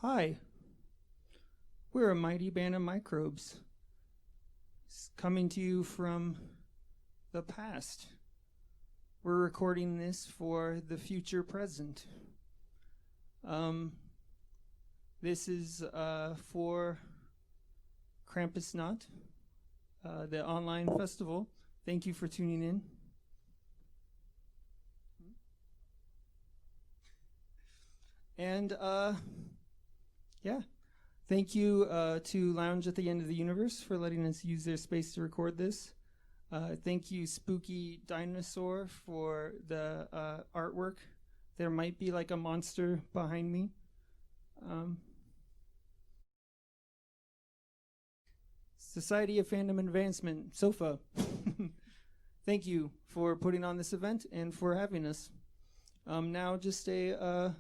Hi, we're a mighty band of microbes, coming to you from the past. We're recording this for the future present. This is for KrampusNacht, the online festival. Thank you for tuning in. And yeah, thank you to Lounge at the End of the Universe for letting us use their space to record this. Thank you, Spooky Dinosaur, for the artwork. There might be like a monster behind me. Society of Fandom Advancement, SOFA. Thank you for putting on this event and for having us. Now just a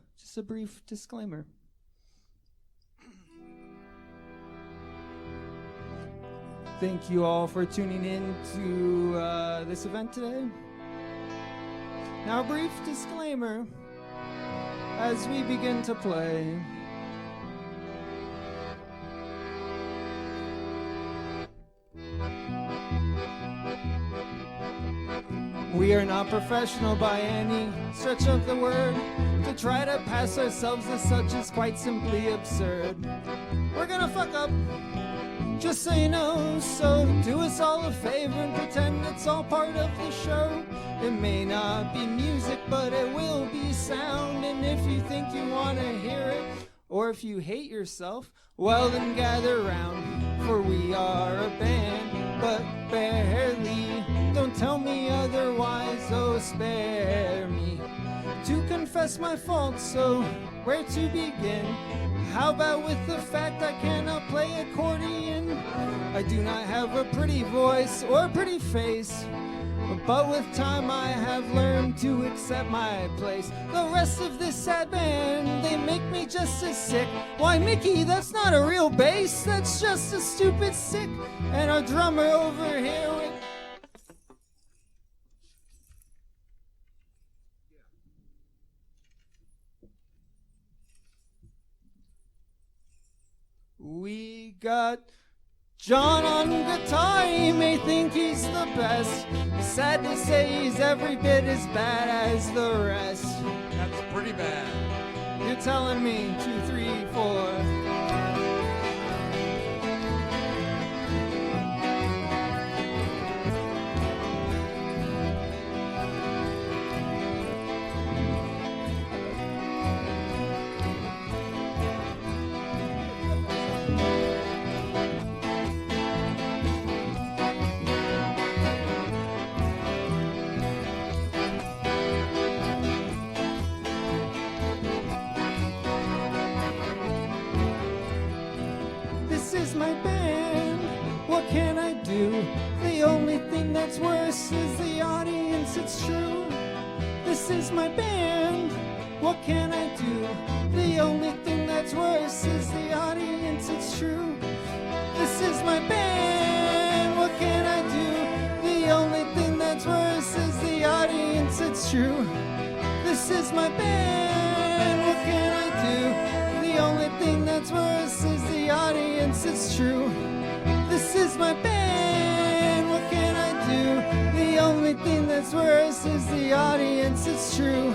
brief disclaimer. Thank you all for tuning in to this event today. Now a brief disclaimer as we begin to play. We are not professional by any stretch of the word. To try to pass ourselves as such is quite simply absurd. We're gonna fuck up, just so you know, so do us all a favor and pretend it's all part of the show. It may not be music, but it will be sound. And if you think you want to hear it, or if you hate yourself, well then gather round, for we are a band, but barely. Don't tell me otherwise, oh spare me to confess my faults, so where to begin? How about with the fact I cannot play accordion? I do not have a pretty voice or a pretty face, but with time I have learned to accept my place. The rest of this sad band, they make me just as sick. Why, Mickey, that's not a real bass, that's just a stupid sick. And our drummer over here with... We got John on guitar, he may think he's the best. Sad to say he's every bit as bad as the rest. That's pretty bad. You're telling me 2, 3, 4. My band, what can I do? The only thing that's worse is the audience, it's true. This is my band, what can I do? The only thing that's worse is the audience, it's true. This is my band, what can I do? The only thing that's worse is the audience, it's true. This is my band, what can I do? The only thing that's worse is the audience, it's true. This is my band, what can I do? The only thing that's worse is the audience, it's true.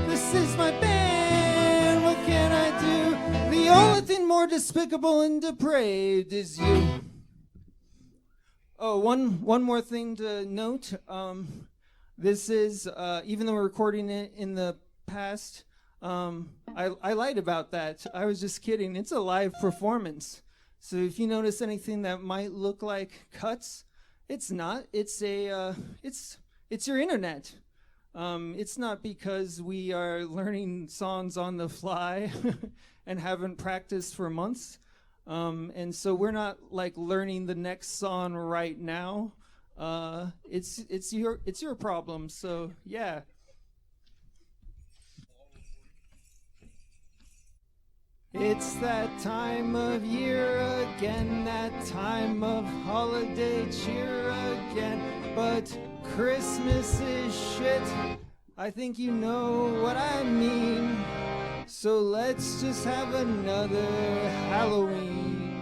This is my band, what can I do? The only thing more despicable and depraved is you. Oh, one more thing to note. This is, even though we're recording it in the past, I lied about that. I was just kidding. It's a live performance. So if you notice anything that might look like cuts, it's not. It's your internet. It's not because we are learning songs on the fly and haven't practiced for months. And so we're not like learning the next song right now. It's your problem. So yeah. It's that time of year again, that time of holiday cheer again, but Christmas is shit. I think you know what I mean. So let's just have another Halloween.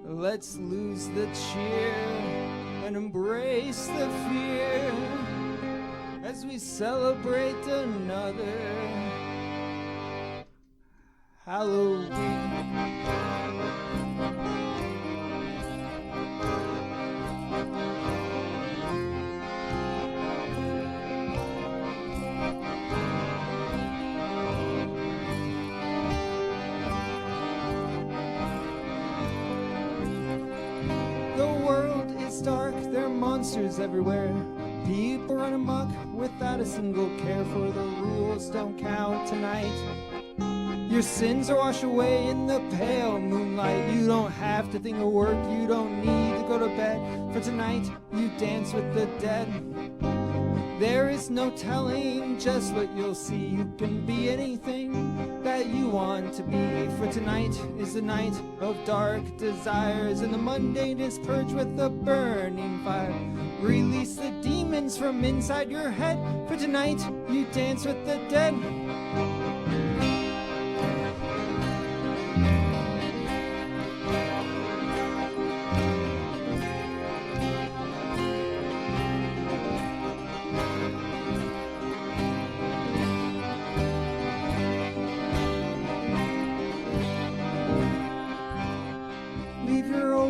Let's lose the cheer and embrace the fear as we celebrate another Halloween. Dark, there are monsters everywhere. People run amok without a single care, for the rules don't count tonight. Your sins are washed away in the pale moonlight. You don't have to think of work, you don't need to go to bed, for tonight you dance with the dead. There is no telling just what you'll see. You can be anything that you want to be, for tonight is the night of dark desires, and the mundane is purged with a burning fire. Release the demons from inside your head, for tonight you dance with the dead.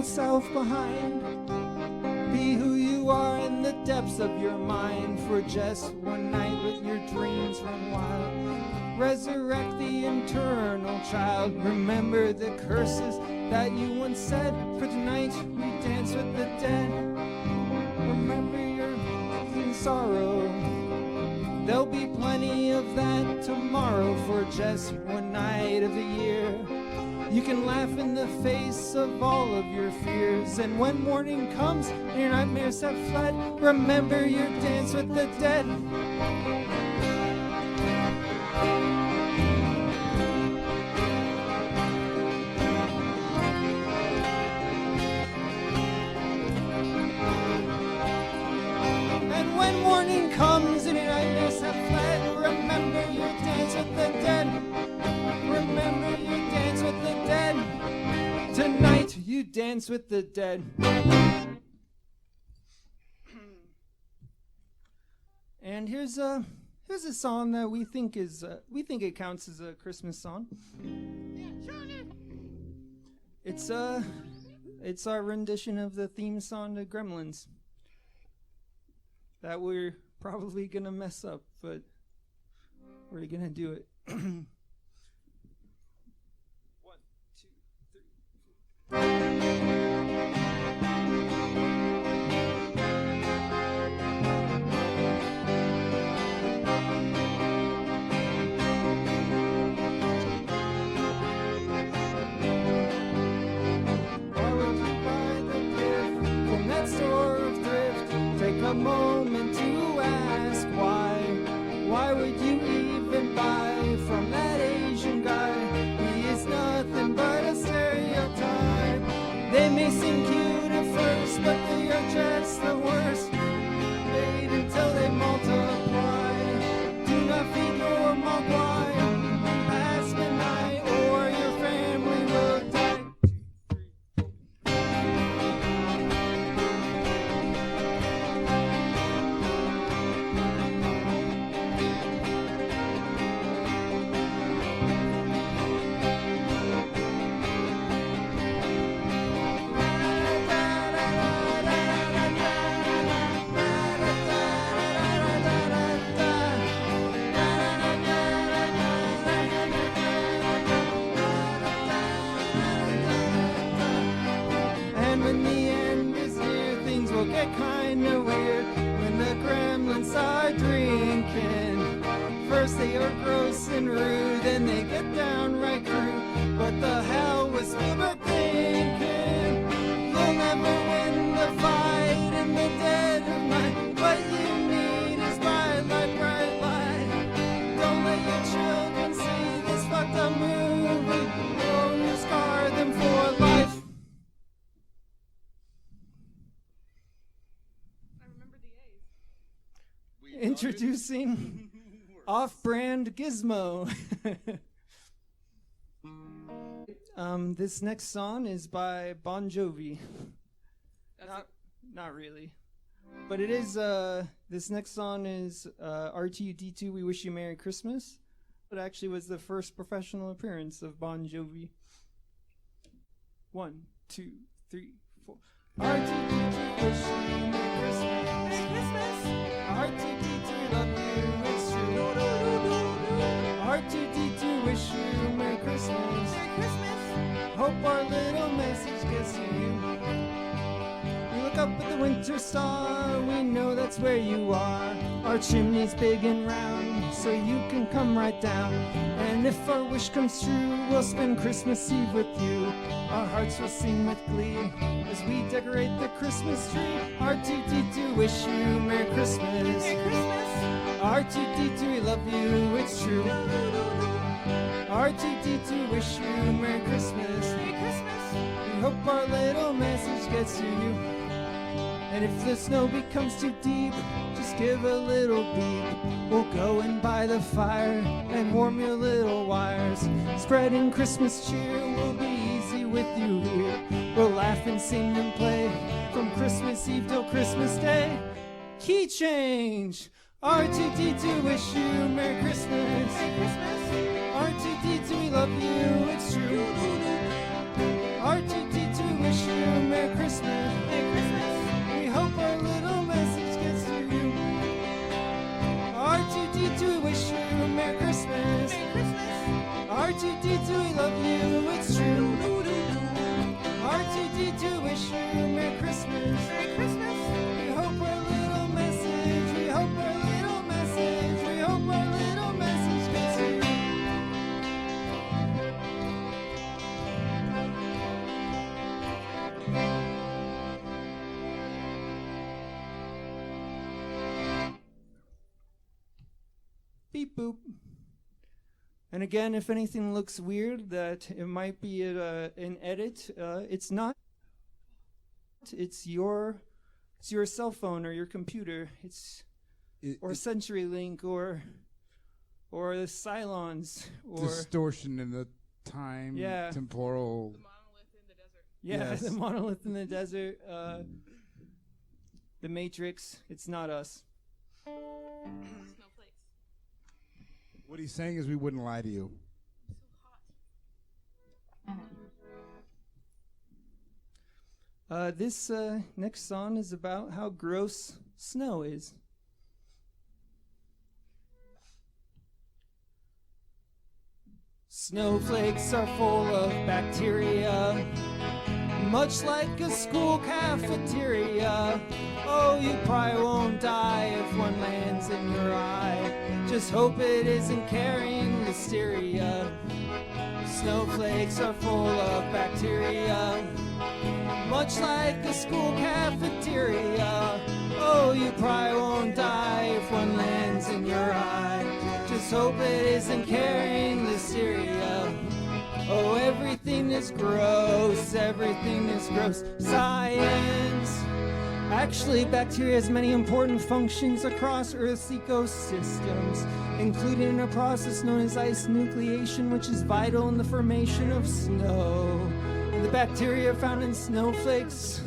Self behind, be who you are in the depths of your mind, for just one night with your dreams run wild. Resurrect the internal child, remember the curses that you once said, for tonight we dance with the dead. Remember your sorrow, there'll be plenty of that tomorrow, for just one night of the year. You can laugh in the face of all of your fears, and when morning comes and your nightmares have fled, remember your dance with the dead. And when morning comes and your nightmares have fled, remember your dance with the dead. Remember you dance with the dead. Tonight you dance with the dead. And here's a song that we think it counts as a Christmas song. It's our rendition of the theme song to Gremlins that we're probably gonna mess up, but we're gonna do it. A moment to ask why. Why would you even buy from that Asian guy? He is nothing but a stereotype. They may seem cute at first, but they are just the worst. Wait until they multiply. Do not feed your mogwai past midnight, or your family will die. Kinda weird when the Gremlins are drinking. First they are gross and rude, then they get downright crude. What the hell was Spielberg thinking? You'll never win the fight in the dead of night. What you need is bright light, bright light. Don't let your children see this fucked up movie, or you'll scar them for life. Introducing Off-brand gizmo. This next song is by Bon Jovi. Not really. But it is, this next song is R2D2, We Wish You Merry Christmas. It actually was the first professional appearance of Bon Jovi. 1, 2, 3, 4. R2D2, wish you Merry Christmas. Merry Christmas. R2D2, love you, it's true. R2D2, wish you Merry Christmas. Merry Christmas. Hope our little message gets to you. We look up at the winter star, we know that's where you are. Our chimney's big and round, so you can come right down. And if our wish comes true, we'll spend Christmas Eve with you. Our hearts will sing with glee as we decorate the Christmas tree. R2D2, wish you Merry Christmas. Merry Christmas. R2D2, we love you, it's true. R2D2, wish you Merry Christmas. Merry Christmas. We hope our little message gets to you. And if the snow becomes too deep, just give a little beep. We'll go and by the fire and warm your little wires. Spreading Christmas cheer will be easy with you here. We'll laugh and sing and play from Christmas Eve till Christmas Day. Key change! R2D2, wish you Merry Christmas. Merry Christmas. R2D2, we love you, it's true. R2D2, wish you Merry Christmas. Merry Christmas. We hope our little message gets to you. R2D2, wish you Merry Christmas. Merry Christmas. R2D2, we love you, it's true. R2D2, wish you Merry Christmas. Merry Christmas. We hope our little message, we hope our little message, we hope our little message gets to you. Beep boop. And again, if anything looks weird, that it might be an edit, it's not. It's your cell phone or your computer. Or CenturyLink or the Cylons or distortion in the time temporal. The monolith in the desert. Yeah, Yes. the monolith in the desert. The Matrix. It's not us. Snowflakes. What he's saying is we wouldn't lie to you. So hot. This next song is about how gross snow is. Snowflakes are full of bacteria, much like a school cafeteria. Oh, you probably won't die if one lands in your eye. Just hope it isn't carrying listeria. Snowflakes are full of bacteria, much like a school cafeteria. Oh, you probably won't die if one lands in your eye. Just hope it isn't carrying listeria. Oh, everything is gross, everything is gross. Science! Actually, bacteria has many important functions across Earth's ecosystems, including a process known as ice nucleation, which is vital in the formation of snow. And the bacteria found in snowflakes,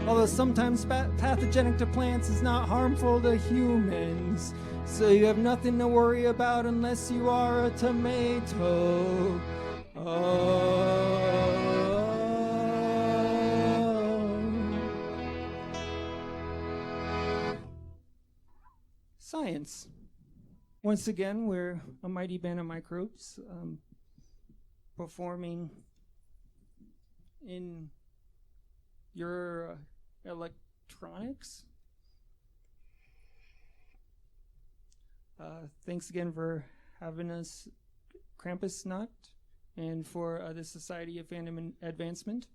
although sometimes pathogenic to plants, is not harmful to humans. So you have nothing to worry about unless you are a tomato. Science. Once again, we're a mighty band of microbes performing in your electronics. Thanks again for having us, KrampusNacht, and for the Society of Fandom Advancement,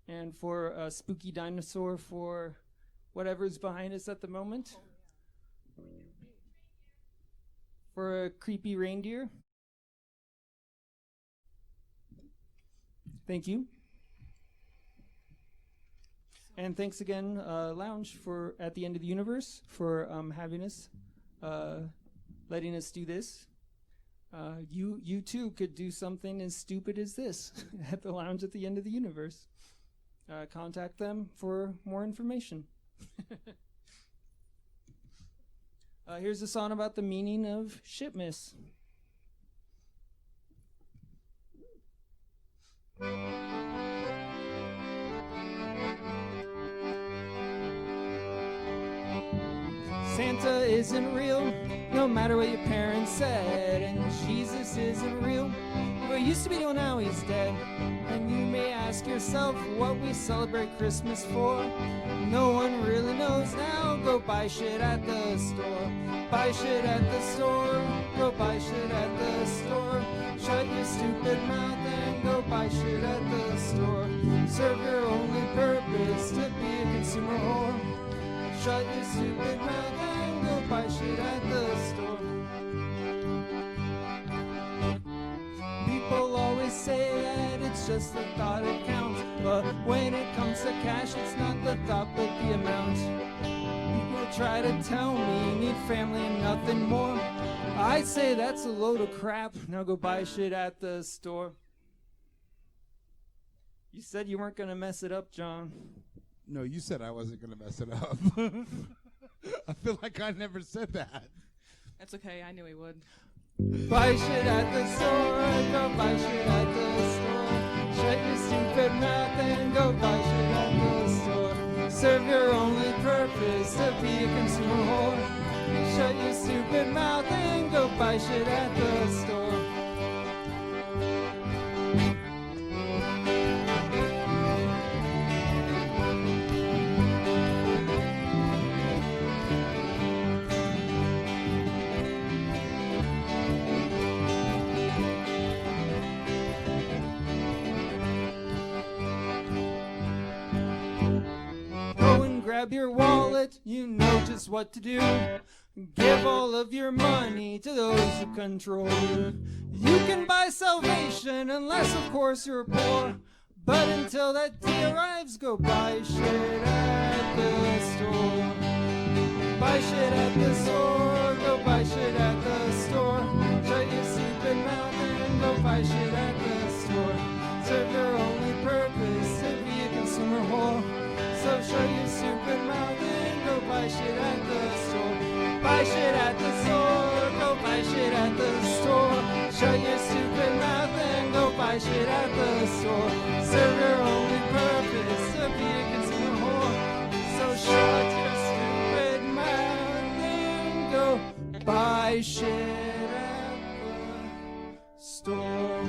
and for Spooky Dinosaur for whatever's behind us at the moment. For a creepy reindeer. Thank you. And thanks again, Lounge, for At the End of the Universe, for having us letting us do this. You too could do something as stupid as this at the lounge at the end of the universe. Contact them for more information. Here's a song about the meaning of shitmas. Santa isn't real, no matter what your parents said, and Jesus isn't real, but he used to be, well now he's dead. And you may ask yourself what we celebrate Christmas for. No one really knows now. Go buy shit at the store. Buy shit at the store. Go buy shit at the store. Shut your stupid mouth and go buy shit at the store. Serve your only purpose to be a consumer whore. Shut your stupid mouth and go buy shit at the store. People always say that it's just the thought that counts, but when it comes to cash, it's not the thought but the amount. People try to tell me you need family and nothing more. I say that's a load of crap. Now go buy shit at the store. You said you weren't gonna mess it up, John. No, you said I wasn't going to mess it up. I feel like I never said that. That's okay. I knew he would. Buy shit at the store. Go buy shit at the store. Shut your stupid mouth and go buy shit at the store. Serve your only purpose to be a consumer whore. Shut your stupid mouth and go buy shit at the store. Grab your wallet, you know just what to do. Give all of your money to those who control you. You can buy salvation unless of course you're poor. But until that day arrives, go buy shit at the store. Buy shit at the store, go buy shit at the store. Shut your stupid mouth and go buy shit at the store. Serve your only purpose to be a consumer whore. So shut your stupid mouth and go buy shit at the store. Buy shit at the store, go buy shit at the store. Shut your stupid mouth and go buy shit at the store. Serve your only purpose to be a consumer whore. So shut your stupid mouth and go buy shit at the store.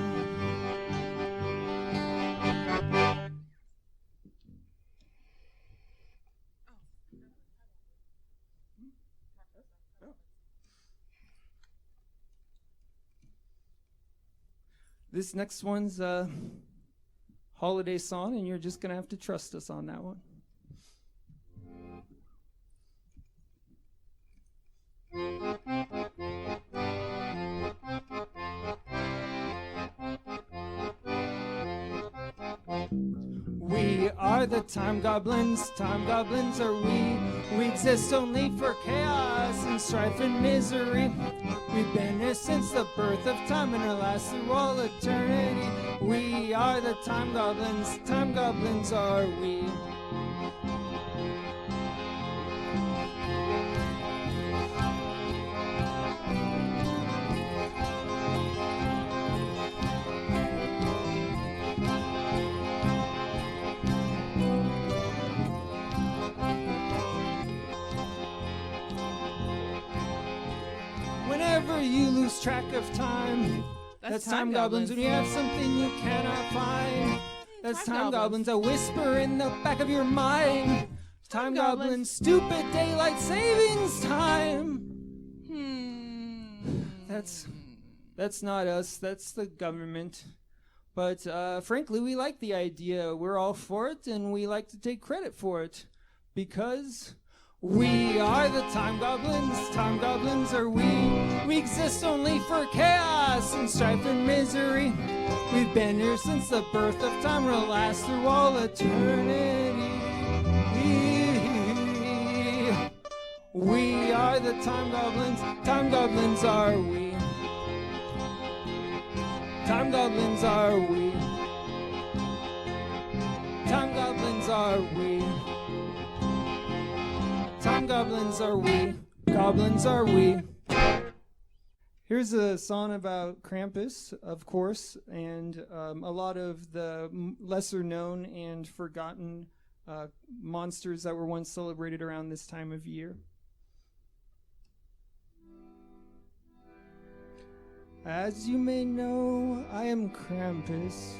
This next one's a holiday song, and you're just going to have to trust us on that one. We are the time goblins are we. We exist only for chaos and strife and misery. We've been here since the birth of time and will last through all eternity. We are the time goblins are we. Whenever you lose track of time, that's time goblins. When you have something you cannot find, that's time goblins. A whisper in the back of your mind. Time goblins, stupid daylight savings time. That's not us, that's the government. But frankly, we like the idea. We're all for it, and we like to take credit for it. Because we are the time goblins are we. We exist only for chaos and strife and misery. We've been here since the birth of time, we'll last through all eternity. We are the time goblins are we. Time goblins are we. Time goblins are we. Time goblins are we. Goblins are we. Here's a song about Krampus, of course, and a lot of the lesser known and forgotten monsters that were once celebrated around this time of year. As you may know, I am Krampus,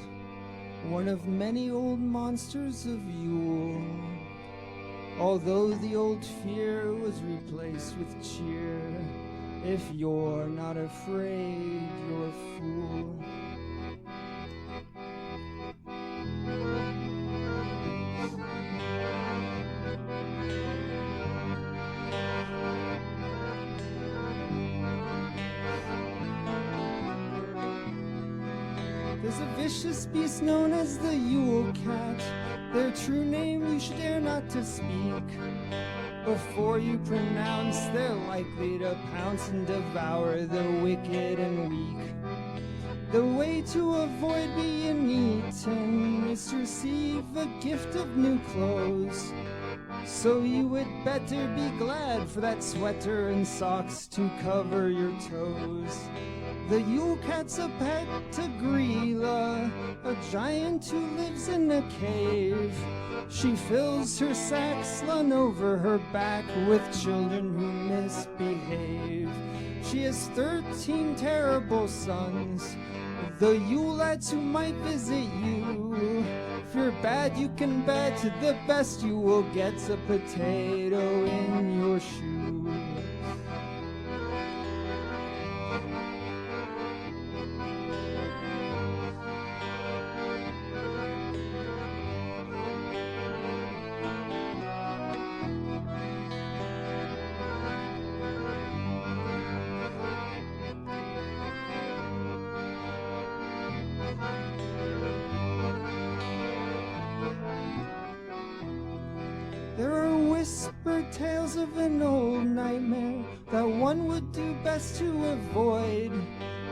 one of many old monsters of Yule. Although the old fear was replaced with cheer, if you're not afraid, you're a fool. There's a vicious beast known as the Yule Cat. Their true name you should dare not to speak. Before you pronounce, they're likely to pounce and devour the wicked and weak. The way to avoid being eaten is to receive a gift of new clothes. So you would better be glad for that sweater and socks to cover your toes. The Yule Cat's a pet to Grilla, a giant who lives in a cave. She fills her sack slung over her back with children who misbehave. She has 13 terrible sons, the Yule lads who might visit you. If you're bad, you can bet the best you will get's a potato in your shoe. There are whispered tales of an old nightmare that one would do best to avoid.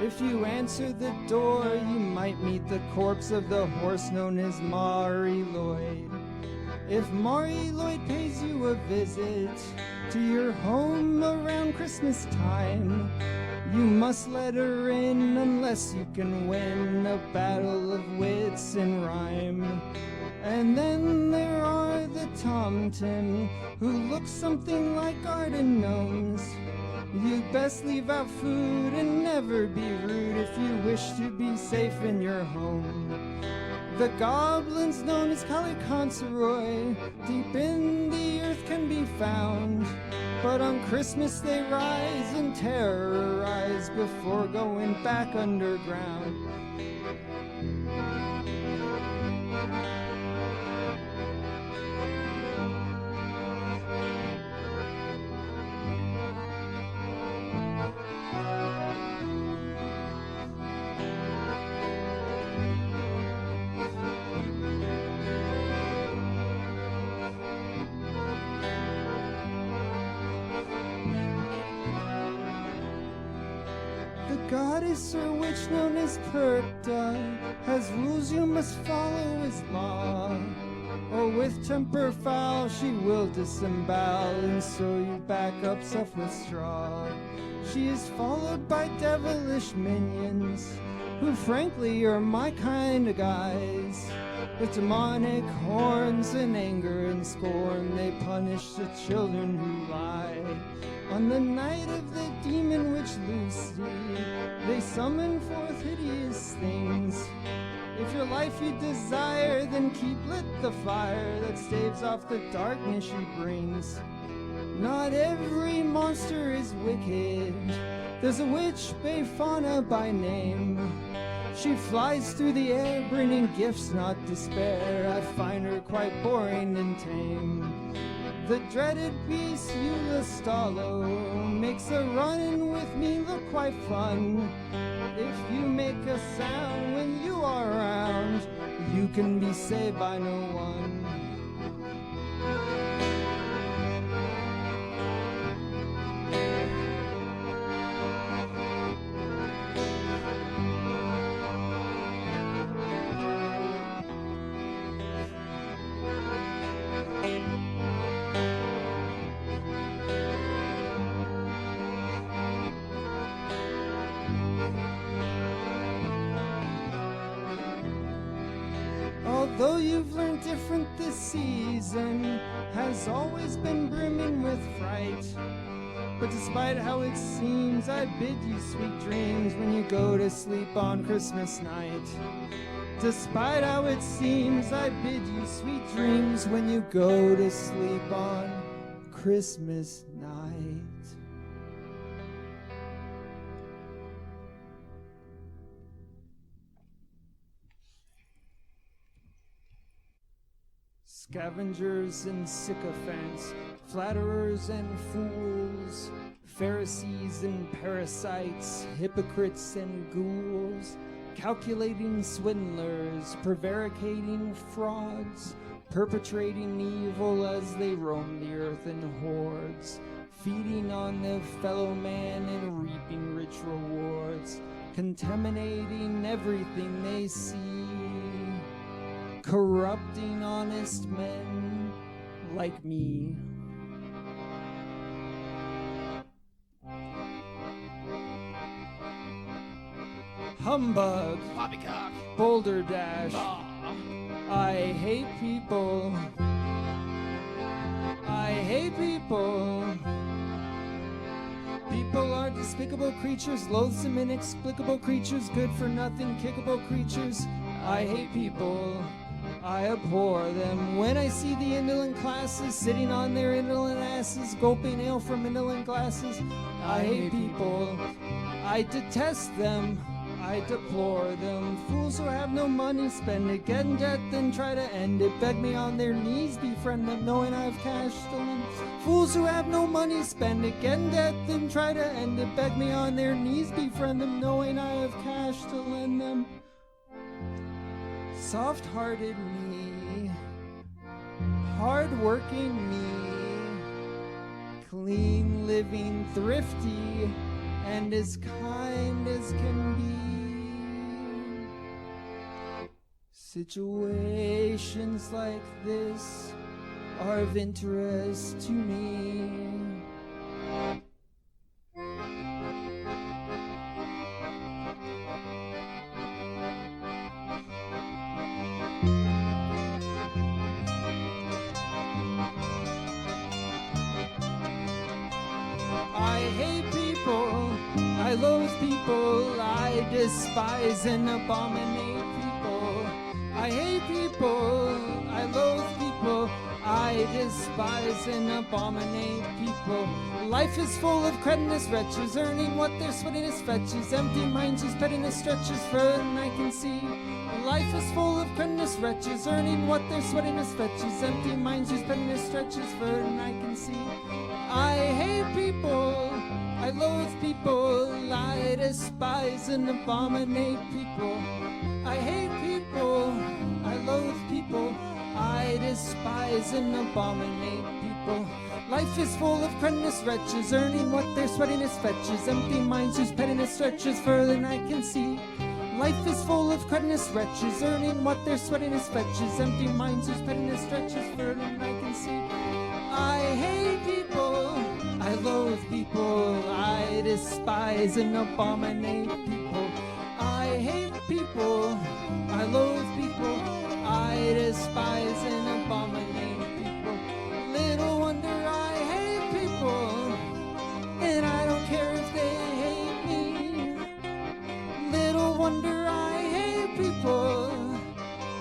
If you answer the door, you might meet the corpse of the horse known as Mari Lloyd. If Mari Lloyd pays you a visit to your home around Christmas time, you must let her in unless you can win a battle of wits and rhyme. And then there are the Tomten, who look something like garden gnomes. You'd best leave out food and never be rude if you wish to be safe in your home. The goblins known as Caliconseroy, deep in the earth can be found. But on Christmas they rise and terrorize before going back underground. Goddess or witch known as Perkta has rules you must follow as law, or with temper foul she will disembowel and sew you back up stuffed with straw. She is followed by devilish minions who frankly are my kind of guys. With demonic horns and anger and scorn they punish the children who lie. On the night of the demon witch Lucy, they summon forth hideous things. If your life you desire, then keep lit the fire that staves off the darkness she brings. Not every monster is wicked. There's a witch, Befana by name. She flies through the air, bringing gifts, not despair. I find her quite boring and tame. The dreaded beast Eulastalo makes a run-in with me look quite fun. If you make a sound when you are around, you can be saved by no one. Though you've learned different this season, has always been brimming with fright. But despite how it seems, I bid you sweet dreams when you go to sleep on Christmas night. Despite how it seems, I bid you sweet dreams when you go to sleep on Christmas night. Scavengers and sycophants, flatterers and fools, Pharisees and parasites, hypocrites and ghouls, calculating swindlers, prevaricating frauds, perpetrating evil as they roam the earth in hordes, feeding on their fellow man and reaping rich rewards, contaminating everything they see, corrupting honest men like me. Humbug, Poppycock, Boulder Dash, I hate people. I hate people. People are despicable creatures, loathsome, inexplicable creatures, good for nothing, kickable creatures. I hate people. I abhor them. When I see the indolent classes sitting on their indolent asses, gulping ale from indolent glasses, I hate people. I detest them. I deplore them. Fools who have no money, spend it, get in debt, then try to end it. Beg me on their knees, befriend them, knowing I've cash to lend. Fools who have no money, spend it, get in debt, then try to end it. Beg me on their knees, befriend them, knowing I have cash to lend them. Soft-hearted me, hard-working me, clean living, thrifty, and as kind as can be. Situations like this are of interest to me. I hate people, I loathe people, I despise and abominate people. I hate people, I loathe people, I despise and abominate people. Life is full of cretinous wretches, earning what their sweatiness fetches, empty minds whose pettiness stretches further than I can see. Life is full of cretinous wretches, earning what their sweatiness fetches, empty minds whose pettiness stretches further than I can see. I hate people, I loathe people, I despise and abominate people. I hate people, I loathe people, I despise and abominate people. Life is full of cretinous wretches, earning what their sweatiness fetches, empty minds whose pettiness stretches further than I can see. Life is full of cretinous wretches, earning what their sweatiness fetches, empty minds whose pettiness stretches further than I can see. I hate people, I loathe people, I despise and abominate people. I hate people, I loathe people, I despise and abominate people. Little wonder I hate people, and I don't care if they hate me. Little wonder I hate people,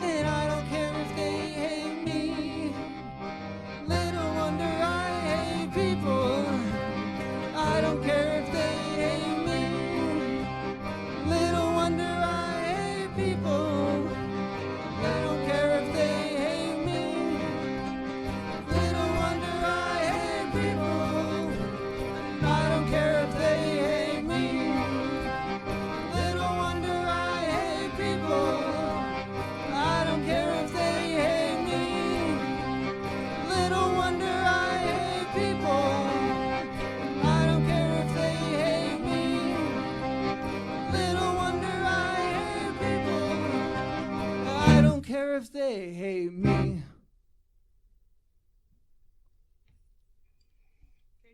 and I don't care if they hate me. Little wonder I hate people, I don't care if they hate me. Little wonder I hate people, I don't care if they hate me. Little wonder I hate people, I don't care if they hate me. Little wonder I hate people, I don't care if they hate me. Little wonder I hate people, I don't care if they hate me. Little wonder I hate people, I don't care if they hate me.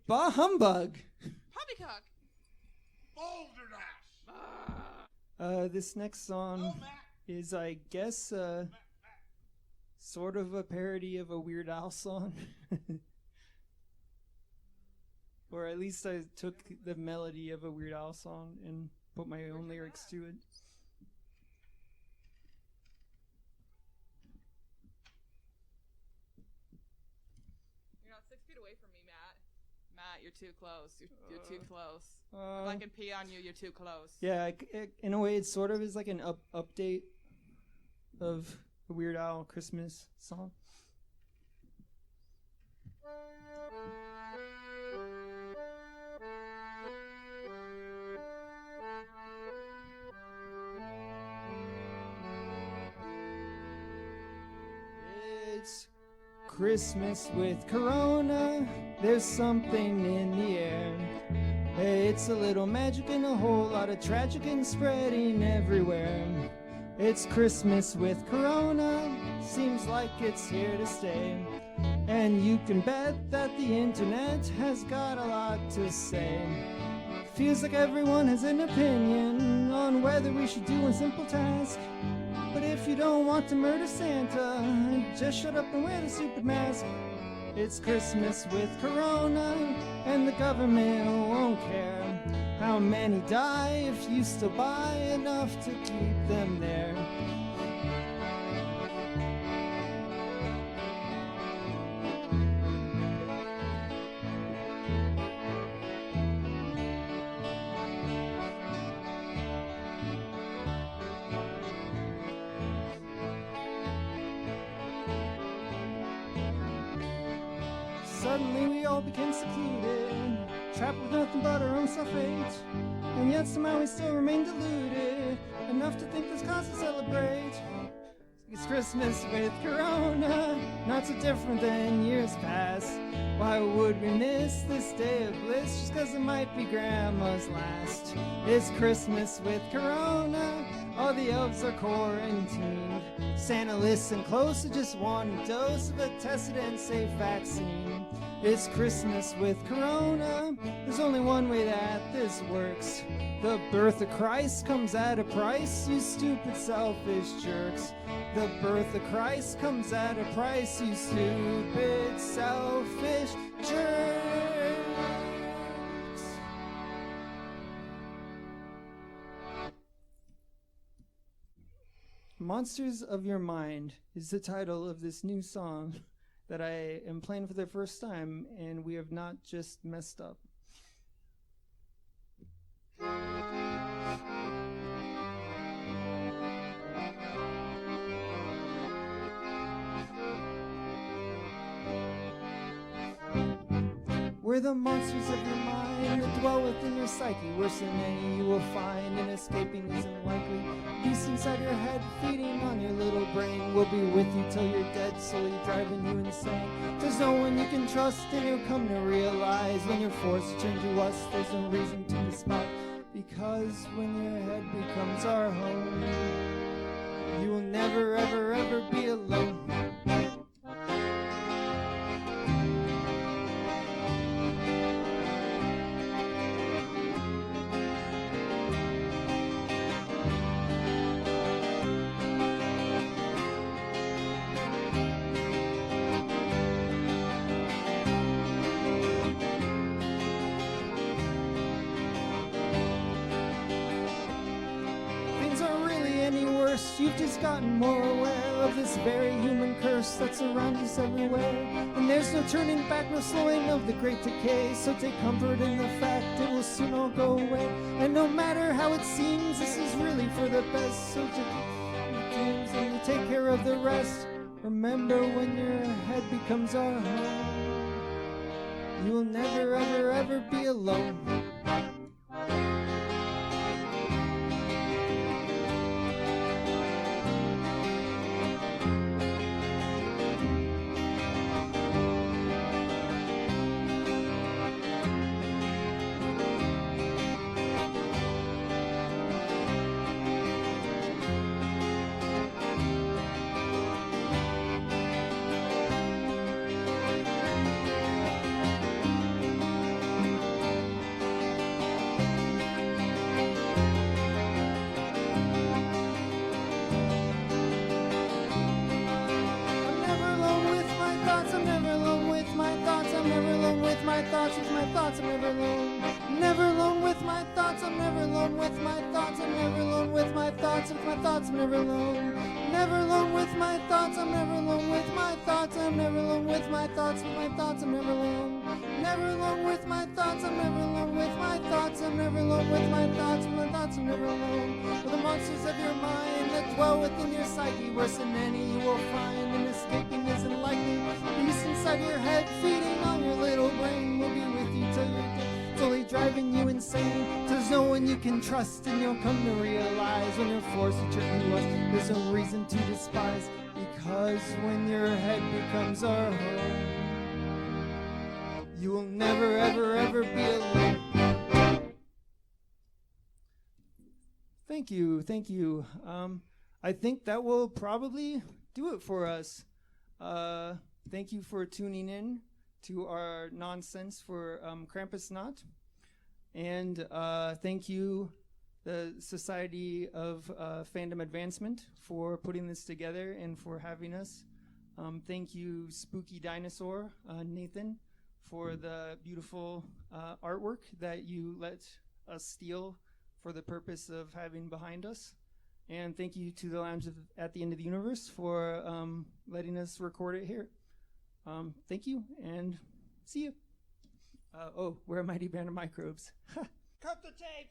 Bah humbug! Poppycock. Boulder Dash. This next song is, I guess, sort of a parody of a Weird Al song. Or at least I took the melody of a Weird Al song and put my own lyrics to it. You're not 6 feet away from me, Matt. Matt, you're too close. You're too close. If I can pee on you, you're too close. Yeah, in a way, it sort of is like an update of a Weird Al Christmas song. It's Christmas with Corona. There's something in the air. It's a little magic and a whole lot of tragic and spreading everywhere. It's Christmas with Corona. Seems like it's here to stay. And you can bet that the internet has got a lot to say. Feels like everyone has an opinion on whether we should do a simple task. But if you don't want to murder Santa, just shut up and wear the stupid mask. It's Christmas with Corona, and the government won't care how many die if you still buy enough to keep them there. Suddenly we all became secluded, trapped with nothing but our own self-hate, and yet somehow we still remain deluded, enough to think there's cause to celebrate. It's Christmas with Corona, not so different than years past. Why would we miss this day of bliss just cause it might be Grandma's last? It's Christmas with Corona, all the elves are quarantined. Santa listen close to just one dose of a tested and safe vaccine. It's Christmas with Corona, there's only one way that this works. The birth of Christ comes at a price, you stupid selfish jerks. The birth of Christ comes at a price, you stupid selfish jerks. Monsters of Your Mind is the title of this new song that I am playing for the first time, and we have not just messed up. We're the monsters of your mind that dwell within your psyche. Worse than any you will find, and escaping isn't likely. Beast inside your head, feeding on your little brain, will be with you till you're dead, slowly driving you insane. There's no one you can trust, and you'll come to realize when you're forced to turn to us, there's no reason to despise. Because when your head becomes our home, you will never, ever, ever be alone. You've just gotten more aware of this very human curse that's around us everywhere. And there's no turning back, no slowing of the great decay. So take comfort in the fact it will soon all go away. And no matter how it seems, this is really for the best. So take your dreams and you take care of the rest. Remember, when your head becomes our home, you will never, ever, ever be alone. thoughts, with my thoughts, I'm never alone. Never alone with my thoughts, I'm never alone with my thoughts, I'm never alone with my thoughts, with my thoughts, I'm never alone. Never alone with my thoughts, I'm never alone with my thoughts, I'm never alone with my thoughts, with my thoughts, I'm never alone. With the monsters of your mind that dwell within your psyche, worse than any you will find, and escaping isn't likely. Beast inside your head, feeding on your little brain, will be with you till you're dead, fully driving you insane. There's no one you can trust, and you'll come to realize when you're forced to turn to us, there's no reason to despise, because when your head becomes our home, you will never, ever, ever be alone. Thank you, thank you. I think that will probably do it for us. Thank you for tuning in to our nonsense for KrampusNacht. And thank you, the Society of Fandom Advancement, for putting this together and for having us. Thank you, Spooky Dinosaur, Nathan, for the beautiful artwork that you let us steal for the purpose of having behind us. And thank you to the Lounge at the End of the Universe for letting us record it here. Thank you, and see you. We're a mighty band of microbes. Cut the tape!